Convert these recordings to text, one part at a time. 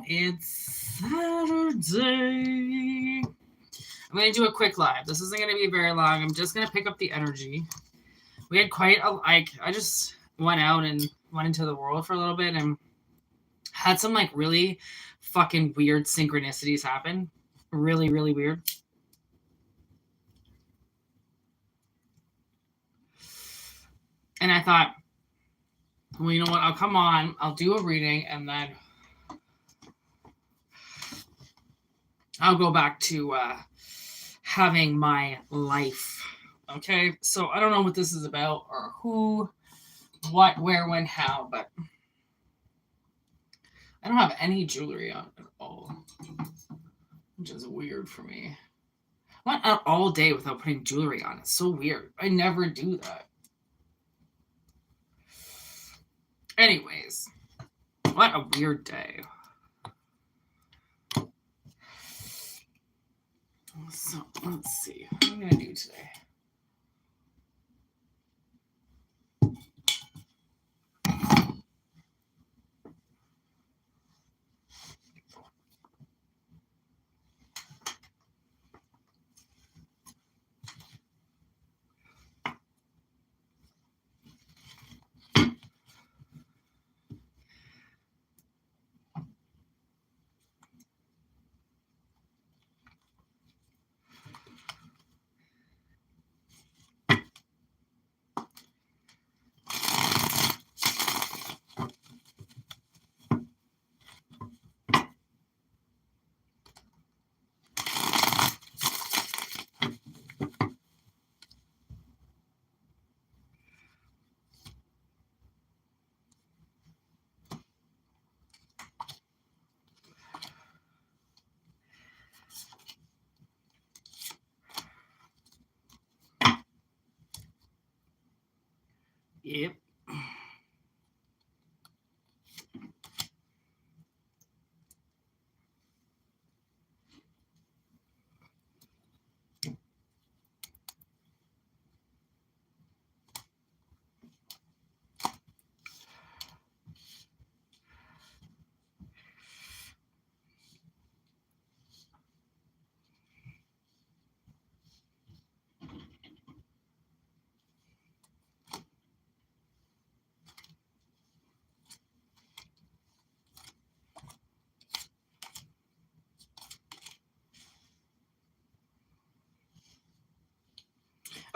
it's Saturday. I'm going to do a quick live. This isn't going to be very long. I'm just going to pick up the energy. We had quite a, I just went out and went into the world for a little bit and had some like really fucking weird synchronicities happen. Really, really weird. And I thought, well, you know what? I'll come on, I'll do a reading, and then I'll go back to having my life. Okay? So I don't know what this is about or who, what, where, when, how, but I don't have any jewelry on at all, which is weird for me. I went out all day without putting jewelry on. It's so weird. I never do that. Anyways, what a weird day. So, let's see. What am I going to do today? Yep.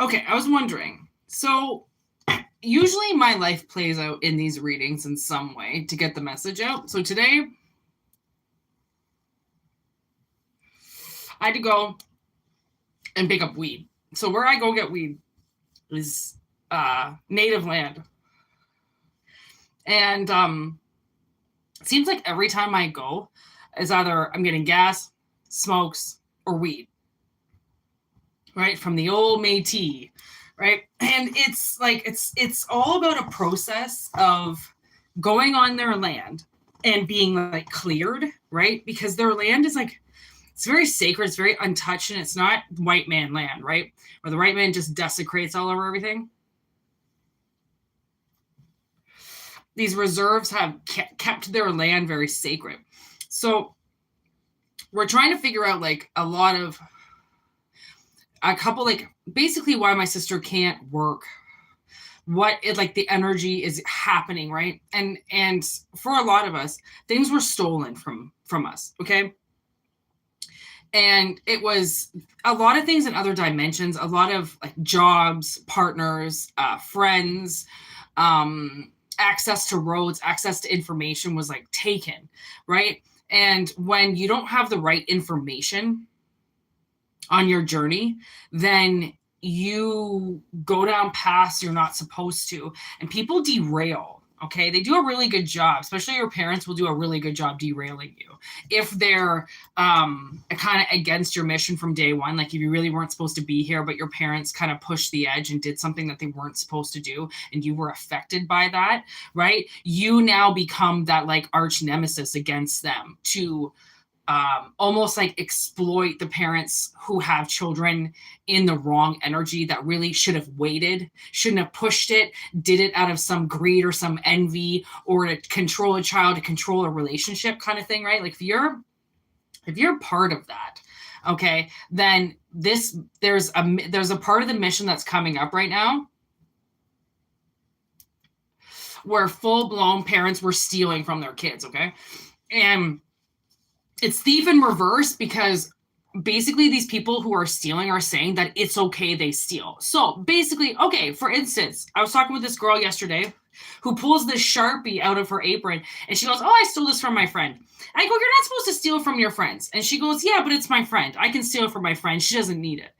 Okay, I was wondering. So, usually my life plays out in these readings in some way to get the message out. So today, I had to go and pick up weed. So where I go get weed is native land. And it seems like every time I go, is either I'm getting gas, smokes, or weed. Right? From the old Métis, right? And it's like it's all about a process of going on their land and being like cleared, right? Because their land is like, it's very sacred, it's very untouched, and it's not white man land, right? Where the white man just desecrates all over everything. These reserves have kept their land very sacred. So we're trying to figure out like a couple, like basically why my sister can't work, what it like the energy is happening, right? And for a lot of us, things were stolen from us, okay? And it was a lot of things in other dimensions, a lot of like jobs, partners, friends, access to roads, access to information was like taken, right? And when you don't have the right information on your journey, then you go down paths you're not supposed to, and people derail. Okay, they do a really good job, especially your parents will do a really good job derailing you if they're kind of against your mission from day one. Like if you really weren't supposed to be here, but your parents kind of pushed the edge and did something that they weren't supposed to do, and you were affected by that, right? You now become that like arch nemesis against them to almost like exploit the parents who have children in the wrong energy that really should have waited, shouldn't have pushed it, did it out of some greed or some envy or to control a child, to control a relationship kind of thing, right? Like if you're part of that, okay, then there's a part of the mission that's coming up right now where full-blown parents were stealing from their kids, okay? And it's thief in reverse, because basically these people who are stealing are saying that it's okay they steal. So basically, okay, for instance, I was talking with this girl yesterday who pulls this Sharpie out of her apron and she goes, oh, I stole this from my friend. I go, you're not supposed to steal from your friends. And she goes, yeah, but it's my friend. I can steal from my friend. She doesn't need it.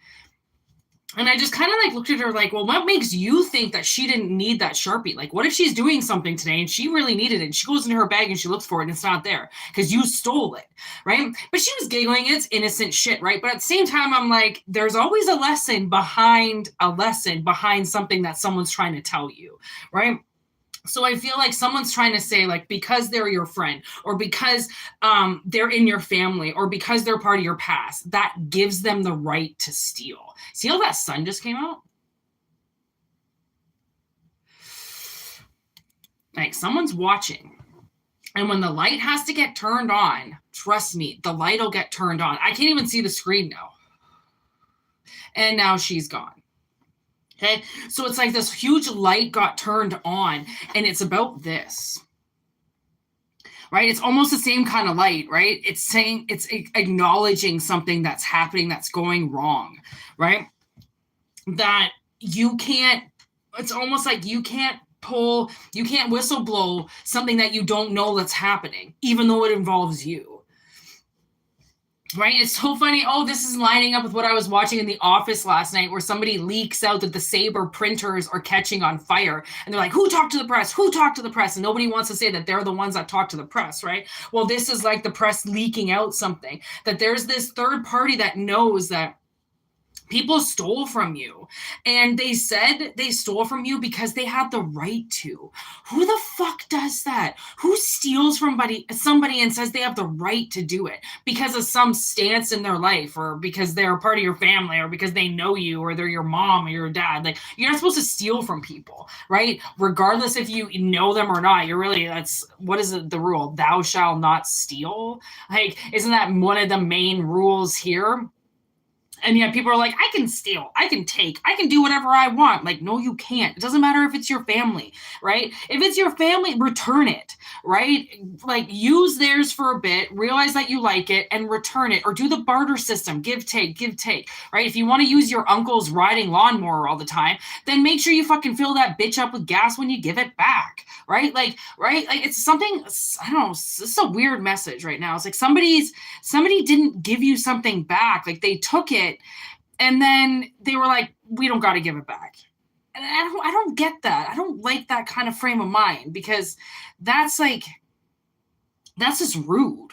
And I just kind of like looked at her like, well, what makes you think that she didn't need that Sharpie? Like, what if she's doing something today and she really needed it? And she goes into her bag and she looks for it and it's not there because you stole it, right? But she was giggling. It's innocent shit, right? But at the same time, I'm like, there's always a lesson behind something that someone's trying to tell you, right? So I feel like someone's trying to say, like, because they're your friend or because they're in your family or because they're part of your past, that gives them the right to steal. See how that sun just came out? Like someone's watching. And when the light has to get turned on, trust me, the light will get turned on. I can't even see the screen now. And now she's gone. Okay, so it's like this huge light got turned on, and it's about this, right? It's almost the same kind of light, right? It's saying, it's acknowledging something that's happening, that's going wrong, right? That you can't, it's almost like you can't whistle blow something that you don't know that's happening, even though it involves you. Right? It's so funny. Oh, this is lining up with what I was watching in The Office last night, where somebody leaks out that the Sabre printers are catching on fire. And they're like, who talked to the press? Who talked to the press? And nobody wants to say that they're the ones that talk to the press, right? Well, this is like the press leaking out something, that there's this third party that knows that people stole from you. And they said they stole from you because they had the right to. Who the fuck does that? Who steals from somebody and says they have the right to do it because of some stance in their life, or because they're a part of your family, or because they know you, or they're your mom or your dad? Like, you're not supposed to steal from people, right? Regardless if you know them or not. What is the rule? Thou shalt not steal. Like, isn't that one of the main rules here? And yet people are like, I can steal, I can take, I can do whatever I want. Like, no, you can't. It doesn't matter if it's your family, right? If it's your family, return it, right? Like, use theirs for a bit, realize that you like it, and return it. Or do the barter system, give, take, right? If you want to use your uncle's riding lawnmower all the time, then make sure you fucking fill that bitch up with gas when you give it back, right? Like, it's something, I don't know, it's a weird message right now. It's like somebody didn't give you something back. Like, they took it, and then they were like, we don't got to give it back. And I don't get that. I don't like that kind of frame of mind, because that's just rude.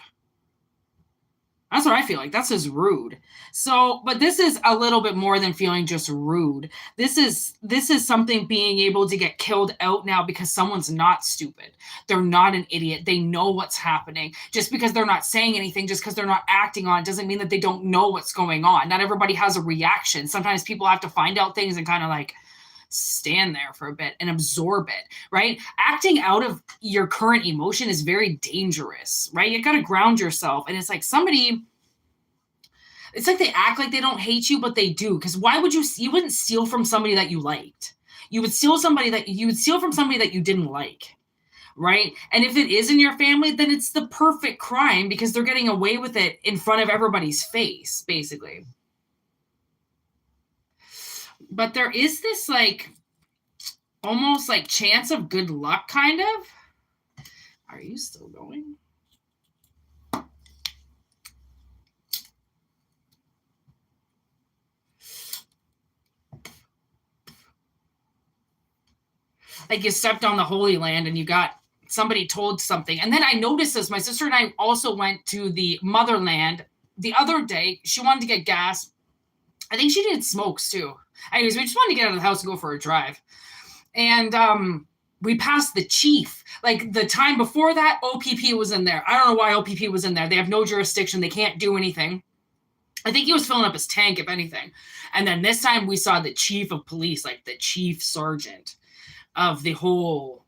That's what I feel like. That's just rude. So, but this is a little bit more than feeling just rude. This is something being able to get killed out now because someone's not stupid. They're not an idiot. They know what's happening. Just because they're not saying anything, just because they're not acting on it, doesn't mean that they don't know what's going on. Not everybody has a reaction. Sometimes people have to find out things and kind of like stand there for a bit and absorb it, right? Acting out of your current emotion is very dangerous, right? You got to ground yourself. And it's like it's like they act like they don't hate you, but they do. Because why would you wouldn't steal from somebody that you liked. You would steal from somebody that you didn't like, right? And if it is in your family, then it's the perfect crime because they're getting away with it in front of everybody's face, basically. But there is this like almost like chance of good luck, kind of. Are you still going? Like, you stepped on the Holy Land and you got somebody told something. And then I noticed this. My sister and I also went to the motherland the other day. She wanted to get gas. I think she needed smokes too. Anyways, we just wanted to get out of the house and go for a drive. And we passed the chief. Like the time before that, OPP was in there. I don't know why OPP was in there. They have no jurisdiction. They can't do anything. I think he was filling up his tank, if anything. And then this time we saw the chief of police, like the chief sergeant of the whole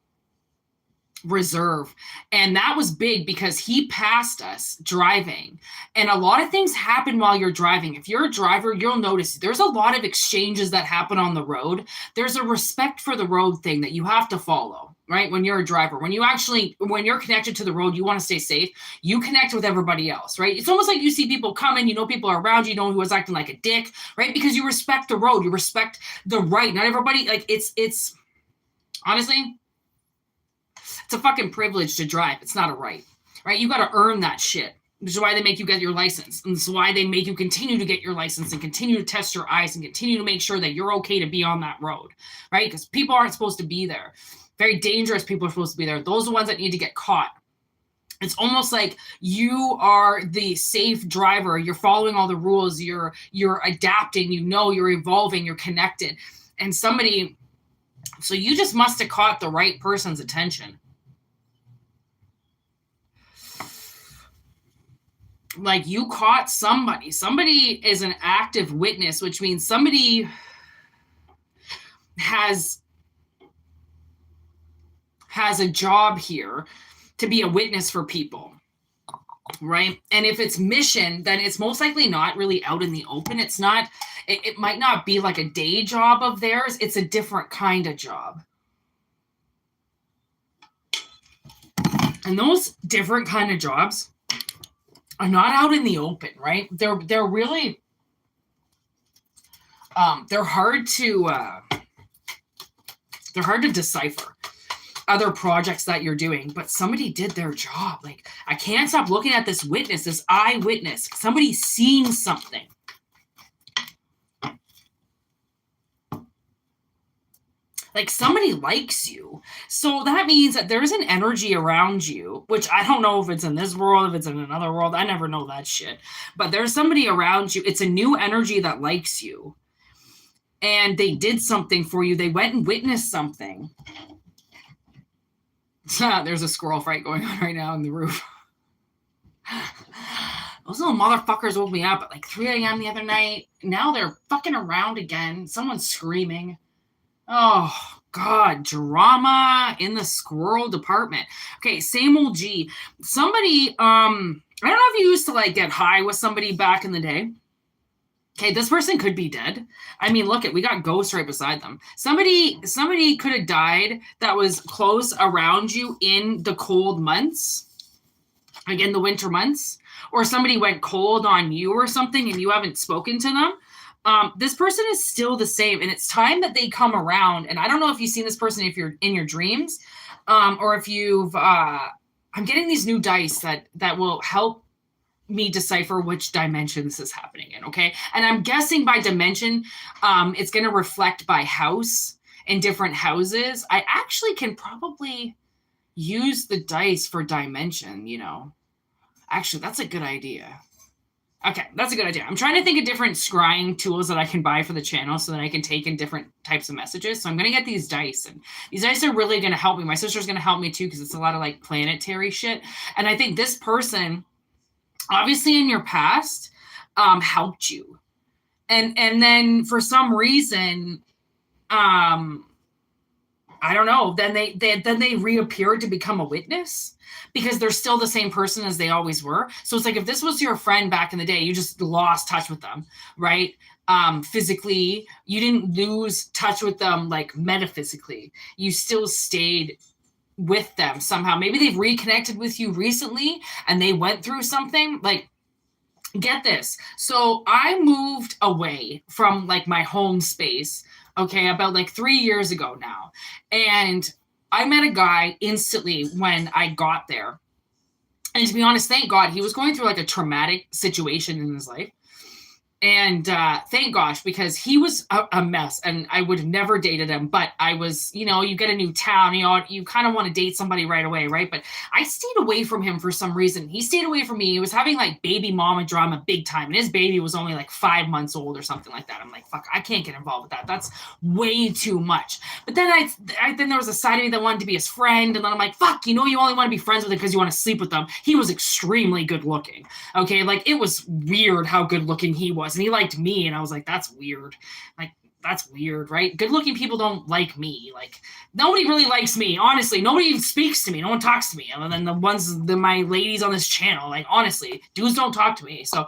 reserve. And that was big because he passed us driving. And a lot of things happen while you're driving. If you're a driver, you'll notice there's a lot of exchanges that happen on the road. There's a respect for the road thing that you have to follow, right? When you're a driver, when you're connected to the road, you want to stay safe. You connect with everybody else, right? It's almost like you see people coming, you know, people are around you, know who was acting like a dick, right? Because you respect the road, you respect the right. Not everybody, like it's honestly, it's a fucking privilege to drive. It's not a right, right? You got to earn that shit, which is why they make you get your license. And this is why they make you continue to get your license and continue to test your eyes and continue to make sure that you're okay to be on that road, right? Because people aren't supposed to be there. Very dangerous people are supposed to be there. Those are the ones that need to get caught. It's almost like you are the safe driver. You're following all the rules. You're adapting. You know, you're evolving. You're connected. And somebody, so you just must have caught the right person's attention. Like you caught somebody. Somebody is an active witness, which means somebody has a job here to be a witness for people, right? And if it's mission, then it's most likely not really out in the open. It's not, it might not be like a day job of theirs. It's a different kind of job. And those different kind of jobs are not out in the open, right? They're really, they're hard to decipher other projects that you're doing, but somebody did their job. Like, I can't stop looking at this witness, this eyewitness. Somebody's seen something. Like somebody likes you. So that means that there's an energy around you, which I don't know if it's in this world, if it's in another world. I never know that shit. But there's somebody around you. It's a new energy that likes you. And they did something for you. They went and witnessed something. There's a squirrel fight going on right now on the roof. Those little motherfuckers woke me up at like 3 a.m. the other night. Now they're fucking around again. Someone's screaming. Oh, God, drama in the squirrel department. Okay, same old G. Somebody, I don't know if you used to like get high with somebody back in the day. Okay, this person could be dead. I mean, look, we got ghosts right beside them. Somebody could have died that was close around you in the cold months, like in the winter months, or somebody went cold on you or something and you haven't spoken to them. This person is still the same, and it's time that they come around. And I don't know if you've seen this person, if you're in your dreams, or if you've, I'm getting these new dice that will help me decipher which dimension this is happening in. Okay. And I'm guessing by dimension, it's going to reflect by house in different houses. I actually can probably use the dice for dimension, you know. Actually, that's a good idea. Okay, that's a good idea. I'm trying to think of different scrying tools that I can buy for the channel so that I can take in different types of messages. So I'm going to get these dice. And these dice are really going to help me. My sister's going to help me too because it's a lot of like planetary shit. And I think this person, obviously in your past, helped you. And then for some reason, I don't know, then they reappeared to become a witness. Because they're still the same person as they always were. So it's like if this was your friend back in the day, you just lost touch with them, right? Physically, you didn't lose touch with them like metaphysically. You still stayed with them somehow. Maybe they've reconnected with you recently and they went through something. Like, get this. So I moved away from like my home space, okay, about like 3 years ago now. And I met a guy instantly when I got there. And to be honest, thank God, he was going through like a traumatic situation in his life. And thank gosh, because he was a mess and I would have never dated him. But I was, you get a new town, you kind of want to date somebody right away, right? But I stayed away from him for some reason. He stayed away from me. He was having like baby mama drama big time. And his baby was only like 5 months old or something like that. I'm like, fuck, I can't get involved with that. That's way too much. But then then there was a side of me that wanted to be his friend. And then I'm like, fuck, you only want to be friends with him because you want to sleep with them. He was extremely good looking. Okay. Like it was weird how good looking he was. And he liked me, and I was like, that's weird. Like, that's weird, right? Good looking people don't like me. Like, nobody really likes me. Honestly, nobody speaks to me. No one talks to me other than my ladies on this channel. Like, honestly, dudes don't talk to me. So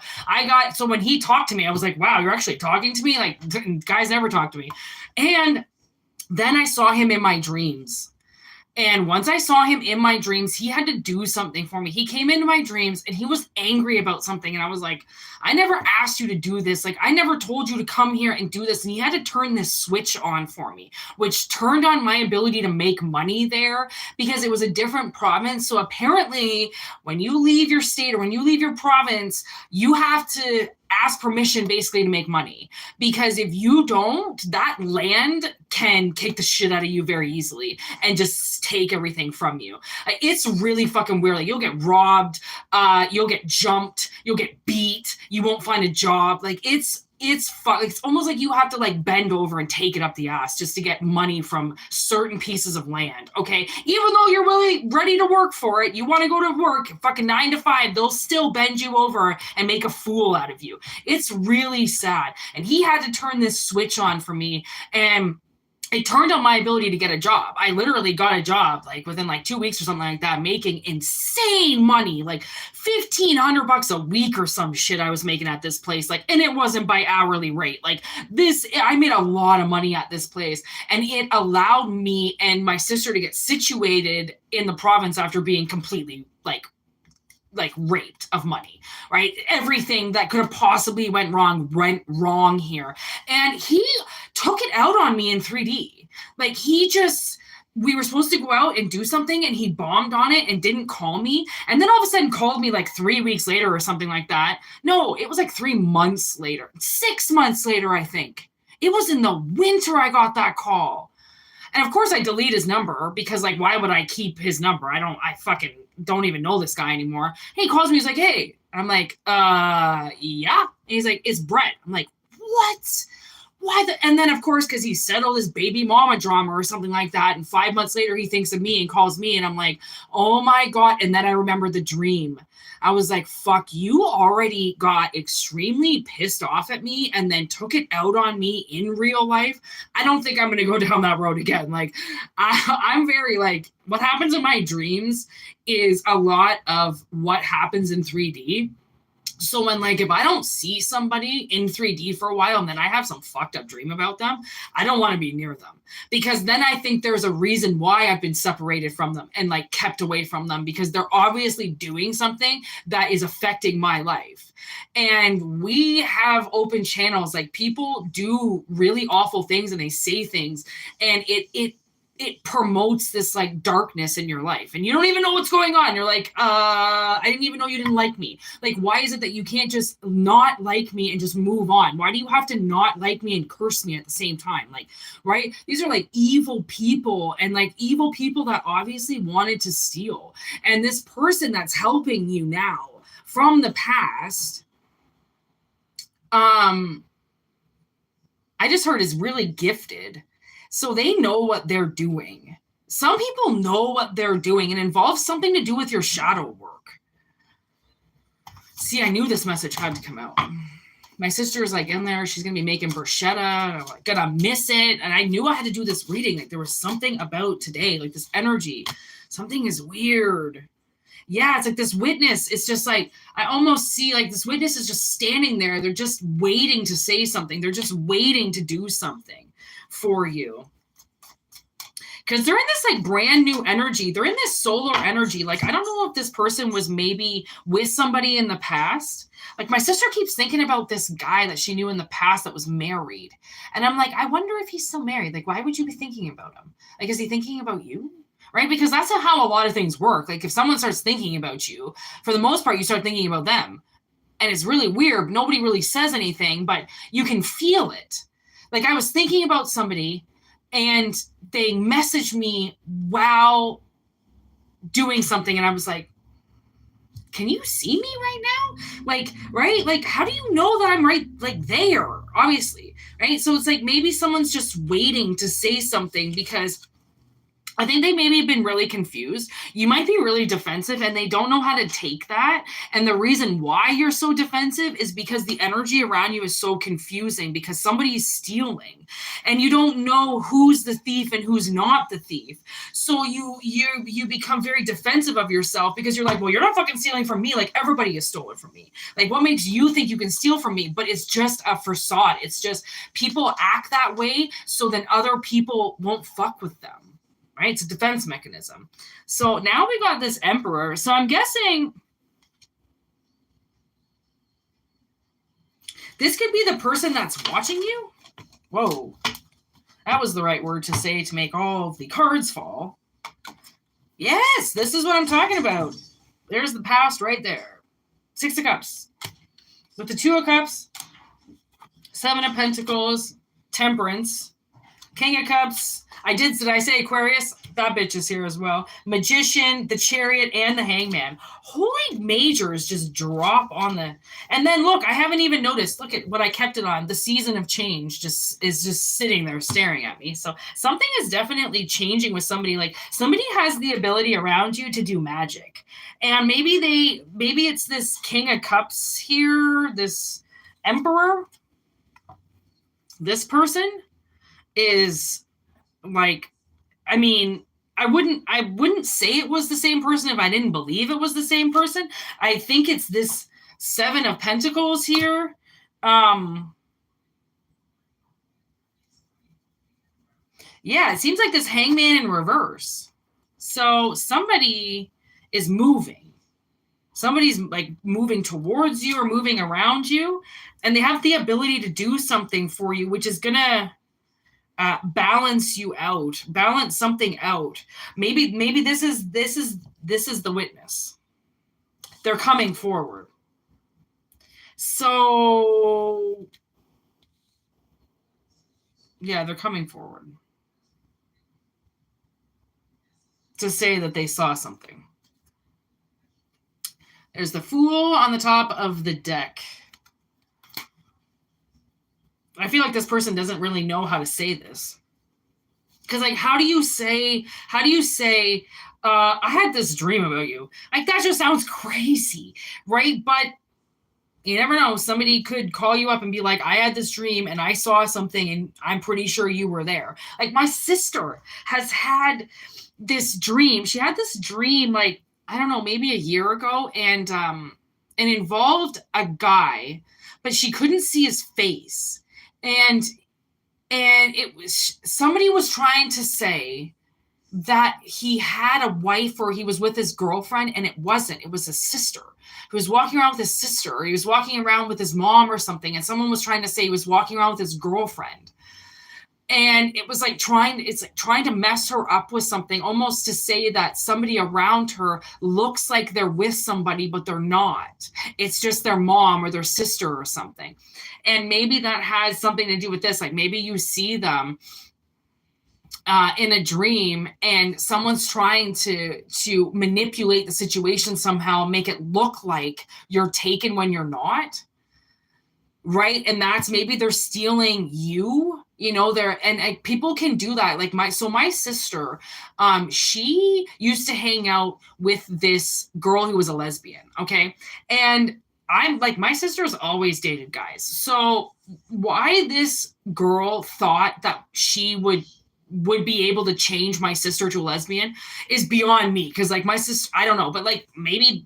when he talked to me, I was like, wow, you're actually talking to me? Like, guys never talk to me. And then I saw him in my dreams. And once I saw him in my dreams, he had to do something for me. He came into my dreams and he was angry about something. And I was like, I never asked you to do this. Like, I never told you to come here and do this. And he had to turn this switch on for me, which turned on my ability to make money there because it was a different province. So apparently, when you leave your state or when you leave your province, you have to ask permission basically to make money, because if you don't, that land can kick the shit out of you very easily and just take everything from you. It's really fucking weird. Like, you'll get robbed, you'll get jumped, you'll get beat, you won't find a job. Like, it's almost like you have to like bend over and take it up the ass just to get money from certain pieces of land. Okay. Even though you're really ready to work for it, you want to go to work fucking 9 to 5, they'll still bend you over and make a fool out of you. It's really sad. And he had to turn this switch on for me, and it turned on my ability to get a job. I literally got a job like within like 2 weeks or something like that, making insane money, like $1,500 a week or some shit I was making at this place. Like, and it wasn't by hourly rate. Like I made a lot of money at this place, and it allowed me and my sister to get situated in the province after being completely like raped of money, right? Everything that could have possibly went wrong here. And he took it out on me in 3D. Like, we were supposed to go out and do something, and he bombed on it and didn't call me. And then all of a sudden called me like 3 weeks later or something like that. No, it was like 3 months later, 6 months later, I think. It was in the winter I got that call. And of course I delete his number because, like, why would I keep his number? I fucking don't even know this guy anymore. And he calls me, he's like, hey. And I'm like, yeah. And he's like, it's Brett. I'm like, what? Why and then of course, because he settled his baby mama drama or something like that, and 5 months later he thinks of me and calls me, and I'm like, oh my God. And then I remember the dream. I was like, fuck, you already got extremely pissed off at me and then took it out on me in real life. I don't think I'm going to go down that road again. Like, I'm very like, what happens in my dreams is a lot of what happens in 3D. So when, like, if I don't see somebody in 3D for a while and then I have some fucked up dream about them, I don't want to be near them, because then I think there's a reason why I've been separated from them and like kept away from them, because they're obviously doing something that is affecting my life. And we have open channels. Like, people do really awful things and they say things, and it promotes this like darkness in your life, and you don't even know what's going on. You're like, I didn't even know you didn't like me. Like, why is it that you can't just not like me and just move on? Why do you have to not like me and curse me at the same time? Like, right? These are like evil people, and like evil people that obviously wanted to steal. And this person that's helping you now from the past, I just heard is really gifted. So they know what they're doing. Some people know what they're doing, and involves something to do with your shadow work. See, I knew this message had to come out. My sister's like in there. She's going to be making bruschetta. And I'm like, gonna miss it. And I knew I had to do this reading. Like, there was something about today, like this energy. Something is weird. Yeah, it's like this witness. It's just like, I almost see like this witness is just standing there. They're just waiting to say something. They're just waiting to do something for you, because they're in this like brand new energy. They're in this solar energy. Like, I don't know if this person was maybe with somebody in the past. Like, my sister keeps thinking about this guy that she knew in the past that was married, and I'm like, I wonder if he's still married. Like, why would you be thinking about him? Like, is he thinking about you? Right? Because that's how a lot of things work. Like, if someone starts thinking about you, for the most part, you start thinking about them. and it's really weird. Nobody really says anything, but you can feel it. Like I was thinking about somebody and they messaged me while doing something, and I was like, can you see me right now? Like, right? Like, how do you know that I'm right, like, there? Obviously, right? So it's like maybe someone's just waiting to say something because I think they maybe have been really confused. You might be really defensive and they don't know how to take that. And the reason why you're so defensive is because the energy around you is so confusing because somebody's stealing and you don't know who's the thief and who's not the thief. So you become very defensive of yourself because you're like, well, you're not fucking stealing from me. Like everybody has stolen from me. Like what makes you think you can steal from me? But it's just a facade. It's just people act that way so then other people won't fuck with them. Right? It's a defense mechanism. So now we got this Emperor. So I'm guessing this could be the person that's watching you. Whoa. That was the right word to say to make all of the cards fall. Yes, this is what I'm talking about. There's the past right there. 6 of Cups. With the 2 of Cups, 7 of Pentacles, Temperance, King of Cups. Did I say Aquarius? That bitch is here as well. Magician, the Chariot, and the Hangman. Holy majors just drop on the... And then look, I haven't even noticed. Look at what I kept it on. The Season of Change is just sitting there staring at me. So something is definitely changing with somebody. Like somebody has the ability around you to do magic. And maybe it's this King of Cups here, this Emperor. This person is like, I mean, I wouldn't say it was the same person if I didn't believe it was the same person. I think it's this 7 of Pentacles here. Yeah, it seems like this Hangman in reverse. So somebody is moving. Somebody's like moving towards you or moving around you, and they have the ability to do something for you, which is gonna balance you out, balance something out. Maybe this is the Witness. They're coming forward. So yeah, they're coming forward to say that they saw something. There's the Fool on the top of the deck. I feel like this person doesn't really know how to say this. Because, like, how do you say, I had this dream about you? Like, that just sounds crazy, right? But you never know. Somebody could call you up and be like, I had this dream and I saw something and I'm pretty sure you were there. Like, my sister has had this dream. She had this dream, like, I don't know, maybe a year ago, and involved a guy, but she couldn't see his face. And it was, somebody was trying to say that he had a wife or he was with his girlfriend, and it wasn't. It was his sister. He was walking around with his sister, or he was walking around with his mom or something, and someone was trying to say he was walking around with his girlfriend. And it was like trying to mess her up with something, almost to say that somebody around her looks like they're with somebody, but they're not. It's just their mom or their sister or something. And maybe that has something to do with this. Like maybe you see them in a dream and someone's trying to manipulate the situation somehow, make it look like you're taken when you're not. Right. And that's maybe they're stealing you. You know, and people can do that. Like my sister, she used to hang out with this girl who was a lesbian. Okay. And I'm like, my sister's always dated guys. So why this girl thought that she would be able to change my sister to a lesbian is beyond me. Cause like my sister, I don't know, but like maybe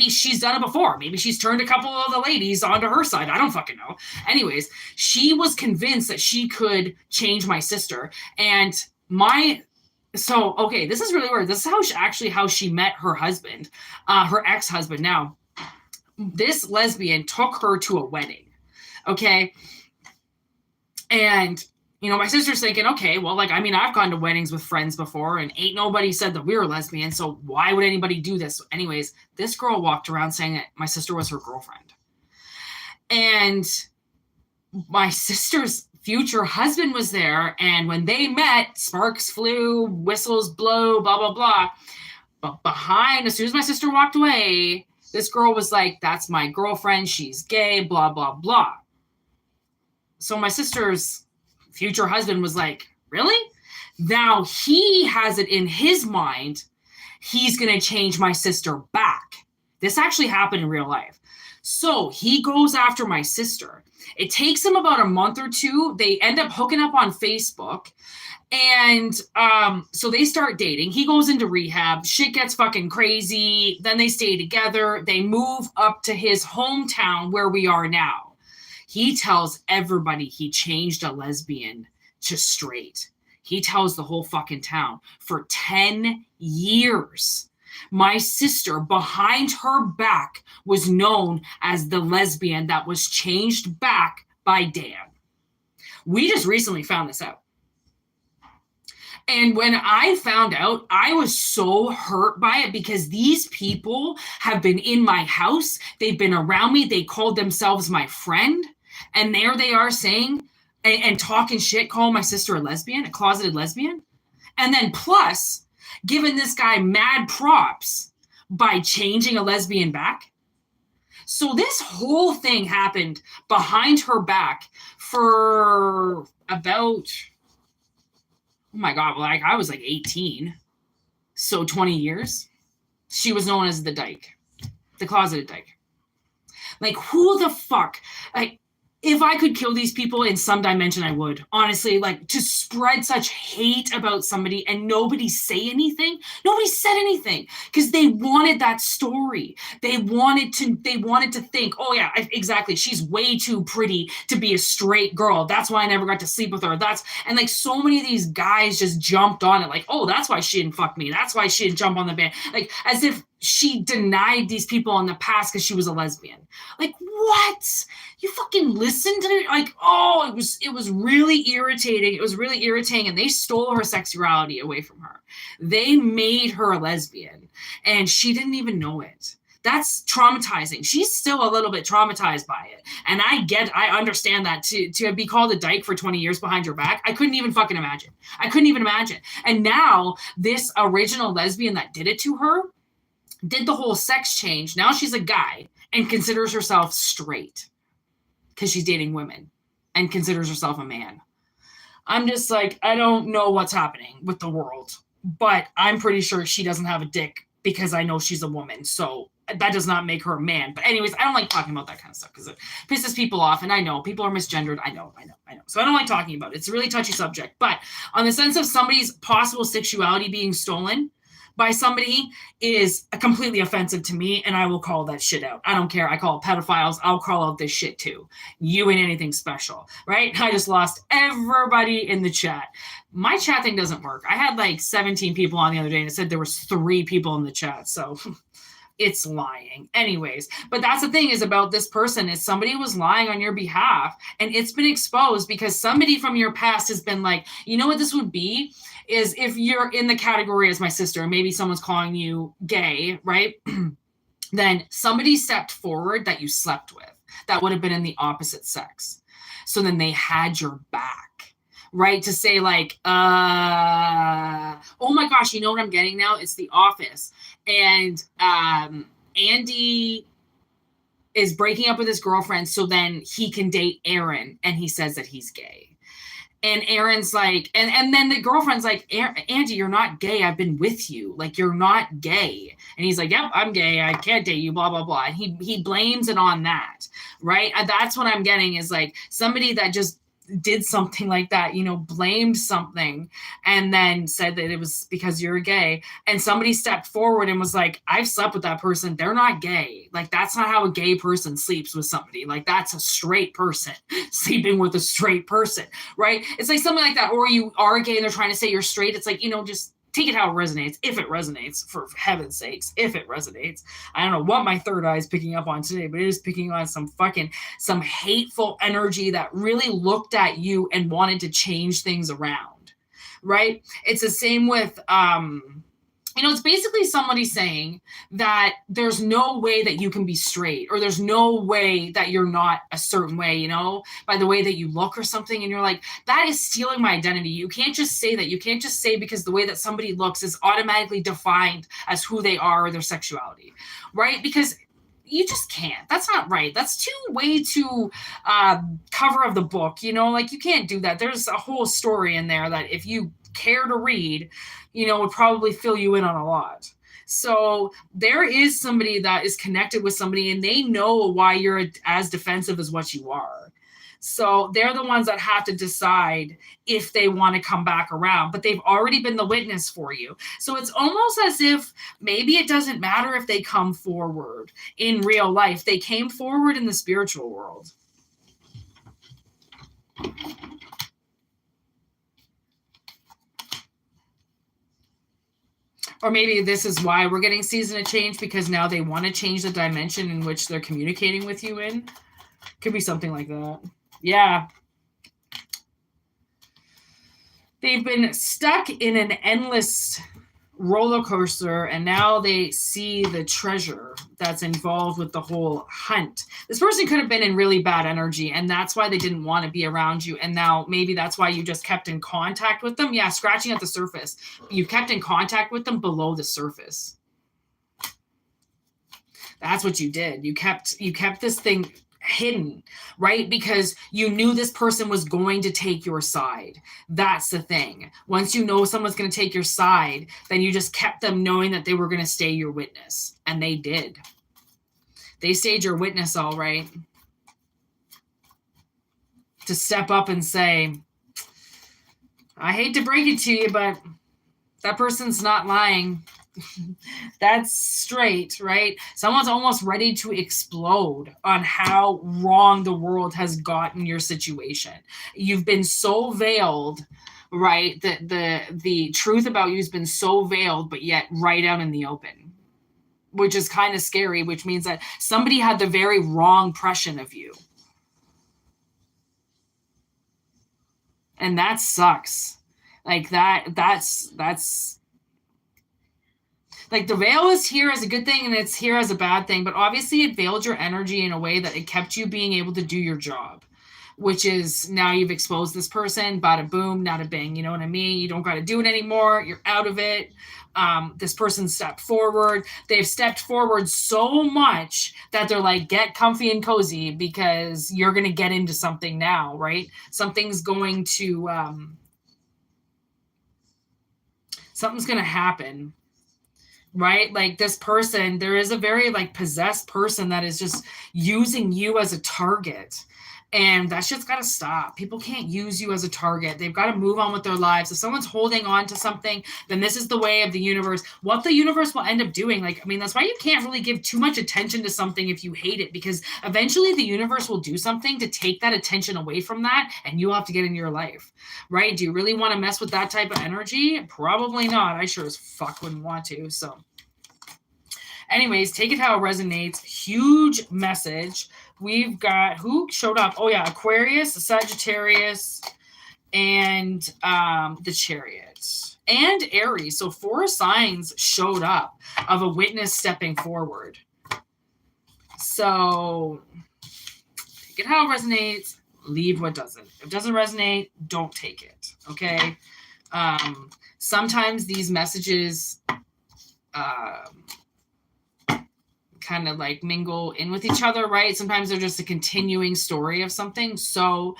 she's done it before. Maybe she's turned a couple of the ladies onto her side. I don't fucking know. Anyways, she was convinced that she could change my sister. And okay, this is really weird. This is how she met her husband, her ex-husband. Now, this lesbian took her to a wedding. Okay. And you know, my sister's thinking, okay, well, like, I mean, I've gone to weddings with friends before and ain't nobody said that we were lesbian. So why would anybody do this? Anyways, this girl walked around saying that my sister was her girlfriend. And my sister's future husband was there. And when they met, sparks flew, whistles blow, blah, blah, blah. But behind, as soon as my sister walked away, this girl was like, that's my girlfriend. She's gay, blah, blah, blah. So my sister's future husband was like, really? Now he has it in his mind. He's going to change my sister back. This actually happened in real life. So he goes after my sister. It takes him about a month or two. They end up hooking up on Facebook. And so they start dating. He goes into rehab. Shit gets fucking crazy. Then they stay together. They move up to his hometown where we are now. He tells everybody he changed a lesbian to straight. He tells the whole fucking town. For 10 years, my sister, behind her back, was known as the lesbian that was changed back by Dan. We just recently found this out. And when I found out, I was so hurt by it because these people have been in my house. They've been around me. They called themselves my friend. And there they are saying and talking shit, calling my sister a lesbian, a closeted lesbian. And then plus giving this guy mad props by changing a lesbian back. So this whole thing happened behind her back for about, oh my God, like I was like 18. So 20 years. She was known as the dyke, the closeted dyke. Like, who the fuck? Like, if I could kill these people in some dimension, I would. Honestly, like, to spread such hate about somebody and nobody say anything. Nobody said anything because they wanted that story. They wanted to think, oh yeah, exactly. She's way too pretty to be a straight girl. That's why I never got to sleep with her. And like so many of these guys just jumped on it. Like, oh, that's why she didn't fuck me. That's why she didn't jump on the band. Like, as if she denied these people in the past because she was a lesbian. Like, what? You fucking listened to it? Like, oh, it was really irritating. It was really irritating. And they stole her sexuality away from her. They made her a lesbian and she didn't even know it. That's traumatizing. She's still a little bit traumatized by it. And I understand that to be called a dyke for 20 years behind your back. I couldn't even fucking imagine. I couldn't even imagine. And now this original lesbian that did it to her did the whole sex change. Now she's a guy and considers herself straight because she's dating women and considers herself a man. I'm just like, I don't know what's happening with the world, but I'm pretty sure she doesn't have a dick because I know she's a woman. So that does not make her a man. But anyways, I don't like talking about that kind of stuff because it pisses people off. And I know people are misgendered. I know. So I don't like talking about it. It's a really touchy subject. But on the sense of somebody's possible sexuality being stolen by somebody is completely offensive to me, and I will call that shit out. I don't care. I call it pedophiles. I'll call out this shit too. You ain't anything special, right? I just lost everybody in the chat. My chat thing doesn't work. I had like 17 people on the other day, and it said there was 3 people in the chat, so it's lying. Anyways, but that's the thing is about this person is somebody was lying on your behalf, and it's been exposed because somebody from your past has been like, you know what this would be? Is if you're in the category as my sister, maybe someone's calling you gay, right? Then somebody stepped forward that you slept with that would have been in the opposite sex. So then they had your back, right? To say like, oh my gosh, you know what I'm getting now? It's The Office. And Andy is breaking up with his girlfriend so then he can date Aaron, and he says that he's gay. And Aaron's like, and then the girlfriend's like, Andy, you're not gay. I've been with you. Like, you're not gay. And he's like, yep, I'm gay. I can't date you, blah, blah, blah. And he blames it on that, right? And that's what I'm getting is like somebody that just did something like that, you know, blamed something and then said that it was because you're gay. And somebody stepped forward and was like, I've slept with that person. They're not gay. Like, that's not how a gay person sleeps with somebody. Like, that's a straight person sleeping with a straight person, right? It's like something like that. Or you are gay and they're trying to say you're straight. It's like, you know, just take it how it resonates. If it resonates, for heaven's sakes, if it resonates. I don't know what my third eye is picking up on today, but it is picking on some hateful energy that really looked at you and wanted to change things around, right? It's the same with, it's basically somebody saying that there's no way that you can be straight, or there's no way that you're not a certain way, by the way that you look or something. And you're like, that is stealing my identity. You can't just say that. You can't just say because the way that somebody looks is automatically defined as who they are or their sexuality, right? Because you just can't. That's not right. That's way too cover of the book, like you can't do that. There's a whole story in there that if you care to read, would probably fill you in on a lot. So there is somebody that is connected with somebody, and they know why you're as defensive as what you are. So they're the ones that have to decide if they want to come back around, but they've already been the witness for you. So it's almost as if maybe it doesn't matter if they come forward in real life. They came forward in the spiritual world. Or maybe this is why we're getting season of change, because now they want to change the dimension in which they're communicating with you in. Could be something like that. Yeah. They've been stuck in an endless roller coaster, and now they see the treasure that's involved with the whole hunt. This person could have been in really bad energy, and that's why they didn't want to be around you. And now maybe that's why you just kept in contact with them. Yeah, scratching at the surface. You kept in contact with them below the surface. That's what you did. You kept this thing hidden, right? Because you knew this person was going to take your side. That's the thing. Once you know someone's going to take your side, then you just kept them knowing that they were going to stay your witness. And they did. They stayed your witness, all right. To step up and say, I hate to break it to you, but that person's not lying. That's straight, right? Someone's almost ready to explode on how wrong the world has gotten your situation. You've been so veiled, right? The truth about you has been so veiled, but yet right out in the open, which is kind of scary, which means that somebody had the very wrong impression of you. And that sucks. Like that's like the veil is here as a good thing and it's here as a bad thing, but obviously it veiled your energy in a way that it kept you being able to do your job, which is now you've exposed this person, bada boom, nada bing, you know what I mean? You don't got to do it anymore. You're out of it. This person stepped forward. They've stepped forward so much that they're like, get comfy and cozy because you're going to get into something now, right? Something's going to happen. Right? Like this person, there is a very like possessed person that is just using you as a target. And that shit's got to stop. People can't use you as a target. They've got to move on with their lives. If someone's holding on to something, then this is the way of the universe. What the universe will end up doing, like, I mean, that's why you can't really give too much attention to something if you hate it, because eventually the universe will do something to take that attention away from that, and you'll have to get in your life, right? Do you really want to mess with that type of energy? Probably not. I sure as fuck wouldn't want to, so. Anyways, take it how it resonates. Huge message. We've got, who showed up? Oh, yeah, Aquarius, Sagittarius, and the Chariot. And Aries. So 4 signs showed up of a witness stepping forward. So take it how it resonates. Leave what doesn't. If it doesn't resonate, don't take it. Okay? Sometimes these messages kind of like mingle in with each other, right? Sometimes they're just a continuing story of something. So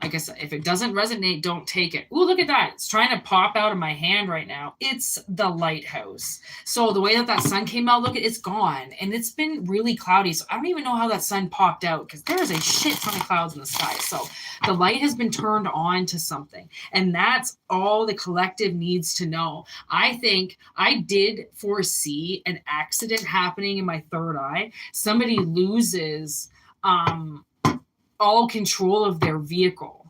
like I said, if it doesn't resonate, don't take it. Ooh, look at that. It's trying to pop out of my hand right now. It's the lighthouse. So the way that sun came out, look, it's gone. And it's been really cloudy. So I don't even know how that sun popped out because there is a shit ton of clouds in the sky. So the light has been turned on to something. And that's all the collective needs to know. I think I did foresee an accident happening in my third eye. Somebody loses all control of their vehicle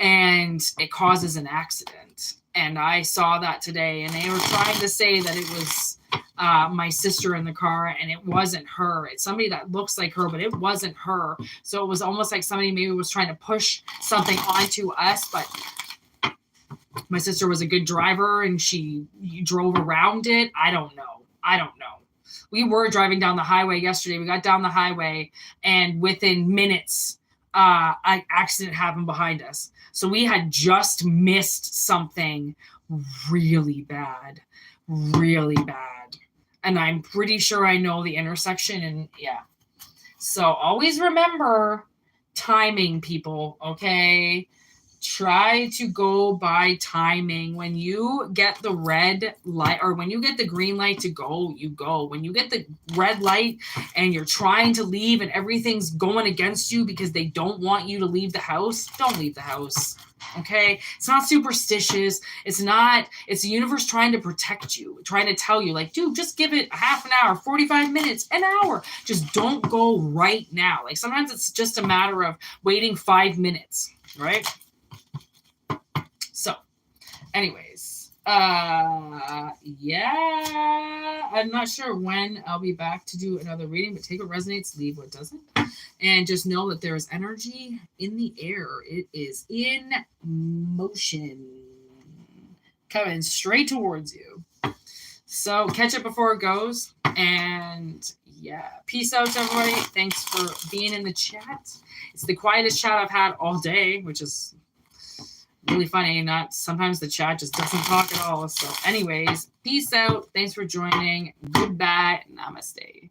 and it causes an accident. And I saw that today, and they were trying to say that it was my sister in the car, and it wasn't her. It's somebody that looks like her, but it wasn't her. So it was almost like somebody maybe was trying to push something onto us, but my sister was a good driver and she drove around it. I don't know. We were driving down the highway yesterday. We got down the highway and within minutes, an accident happened behind us. So we had just missed something really bad. And I'm pretty sure I know the intersection, and yeah. So always remember timing, people, okay? Try to go by timing. When you get the red light or when you get the green light to go, you go. When you get the red light and you're trying to leave and everything's going against you because they don't want you to leave the house, don't leave the house. Okay? It's not superstitious. It's the universe trying to protect you, trying to tell you, like, dude, just give it a half an hour, 45 minutes, an hour. Just don't go right now. Like, sometimes it's just a matter of waiting 5 minutes, right? So, anyways, yeah, I'm not sure when I'll be back to do another reading, but take what resonates, leave what doesn't. And just know that there is energy in the air. It is in motion, coming straight towards you. So catch it before it goes. And yeah, peace out, everybody. Thanks for being in the chat. It's the quietest chat I've had all day, which is really funny. Not sometimes the chat just doesn't talk at all. So anyways, peace out. Thanks for joining. Goodbye. Namaste.